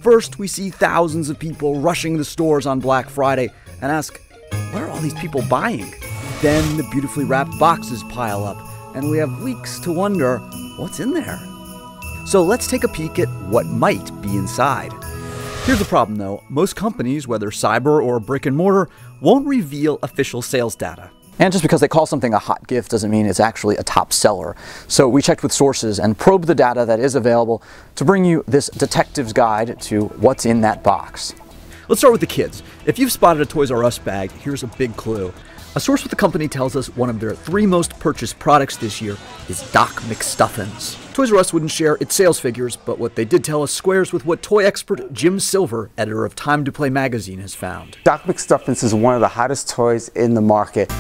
First, we see thousands of people rushing the stores on Black Friday and ask, what are all these people buying? Then the beautifully wrapped boxes pile up, and we have weeks to wonder, what's in there? So let's take a peek at what might be inside. Here's the problem though, most companies, whether cyber or brick and mortar, won't reveal official sales data. And just because they call something a hot gift doesn't mean it's actually a top seller. So we checked with sources and probed the data that is available to bring you this detective's guide to what's in that box. Let's start with the kids. If you've spotted a Toys R Us bag, here's a big clue. A source with the company tells us one of their 3 most purchased products this year is Doc Mcstuffins. Toys R Us wouldn't share its sales figures, but what they did tell us squares with what toy expert Jim Silver, editor of Time to Play magazine, has found. Doc Mcstuffins is one of the hottest toys in the market.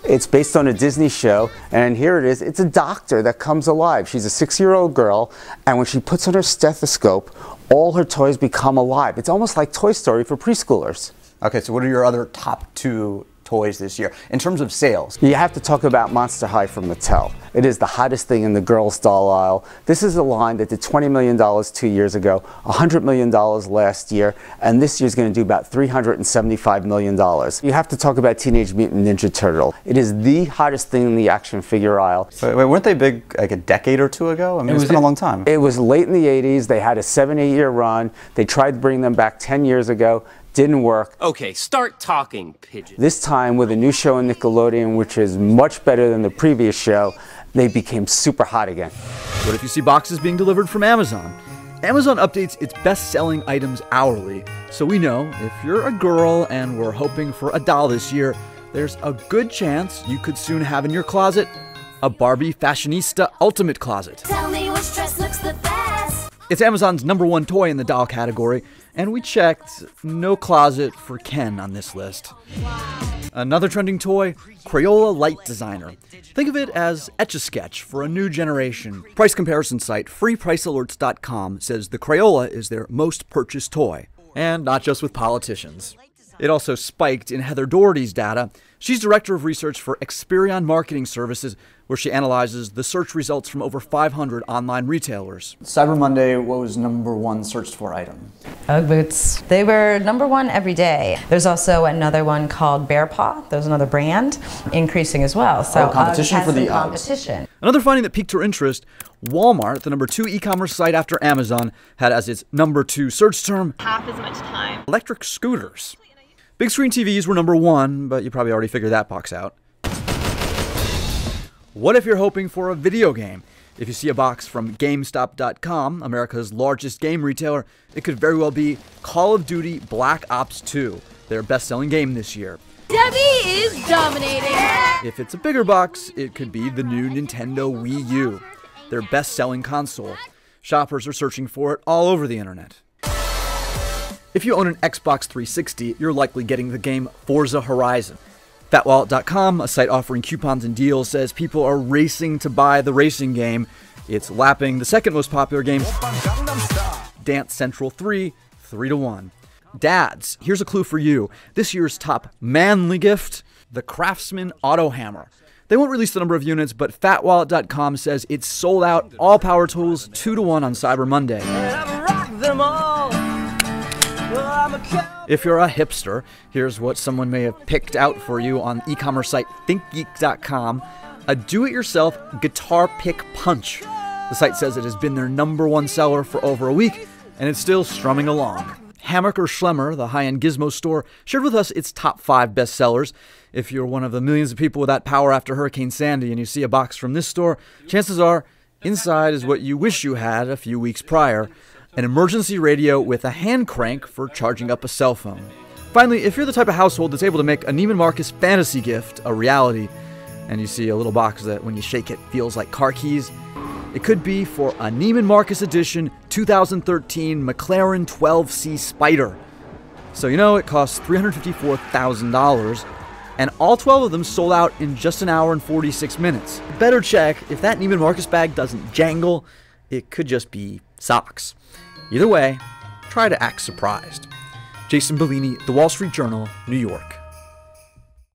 It's based on a Disney show, and here it is. It's a doctor that comes alive. She's a 6-year-old girl, and when she puts on her stethoscope, all her toys become alive. It's almost like Toy Story for preschoolers. Okay, so what are your other top 2 toys this year in terms of sales? You have to talk about Monster High from Mattel. It is the hottest thing in the girls' doll aisle. This is a line that did $20 million 2 years ago, $100 million last year, and this year's going to do about $375 million. You have to talk about Teenage Mutant Ninja Turtle. It is the hottest thing in the action figure aisle. Wait, weren't they big like a decade or 2 ago? I mean, it's been a long time. It was late in the 80s. They had a 7-8 year run. They tried to bring them back 10 years ago. Didn't work. Okay, start talking, pigeon. This time with a new show on Nickelodeon, which is much better than the previous show, they became super hot again. What if you see boxes being delivered from Amazon? Amazon updates its best-selling items hourly, so we know if you're a girl and we're hoping for a doll this year, there's a good chance you could soon have in your closet a Barbie Fashionista Ultimate Closet. Tell me which dress looks the best. It's Amazon's #1 toy in the doll category, and we checked, no closet for Ken on this list. Another trending toy, Crayola Light Designer. Think of it as Etch-a-Sketch for a new generation. Price comparison site freepricealerts.com says the Crayola is their most purchased toy. And not just with politicians. It also spiked in Heather Doherty's data. She's director of research for Experion Marketing Services, where she analyzes the search results from over 500 online retailers. Cyber Monday, what was #1 searched for item? Ugg boots. They were #1 every day. There's also another one called Bear Paw. There's another brand increasing as well. So competition for the Uggs. competition. Another finding that piqued her interest, Walmart, the #2 e-commerce site after Amazon, had as its #2 search term half as much time. Electric scooters. Big screen TVs were #1, but you probably already figured that box out. What if you're hoping for a video game? If you see a box from GameStop.com, America's largest game retailer, it could very well be Call of Duty Black Ops 2, their best-selling game this year. Debbie is dominating. If it's a bigger box, it could be the new Nintendo Wii U, their best-selling console. Shoppers are searching for it all over the internet. If you own an Xbox 360, you're likely getting the game Forza Horizon. FatWallet.com, a site offering coupons and deals, says people are racing to buy the racing game. It's lapping the second most popular game, Dance Central 3, 3-1. Dads, here's a clue for you. This year's top manly gift, the Craftsman Auto Hammer. They won't release the number of units, but FatWallet.com says it's sold out all power tools 2-1 on Cyber Monday. If you're a hipster, here's what someone may have picked out for you on e-commerce site ThinkGeek.com, a do-it-yourself guitar pick punch. The site says it has been their #1 seller for over a week, and it's still strumming along. Hammacher Schlemmer, the high-end gizmo store, shared with us its top 5 bestsellers. If you're one of the millions of people without power after Hurricane Sandy and you see a box from this store, chances are inside is what you wish you had a few weeks prior. An emergency radio with a hand crank for charging up a cell phone. Finally, if you're the type of household that's able to make a Neiman Marcus fantasy gift a reality, and you see a little box that when you shake it feels like car keys, it could be for a Neiman Marcus edition 2013 McLaren 12C Spider. So you know it costs $354,000, and all 12 of them sold out in just an hour and 46 minutes. Better check, if that Neiman Marcus bag doesn't jangle, it could just be socks. Either way, try to act surprised. Jason Bellini, The Wall Street Journal, New York.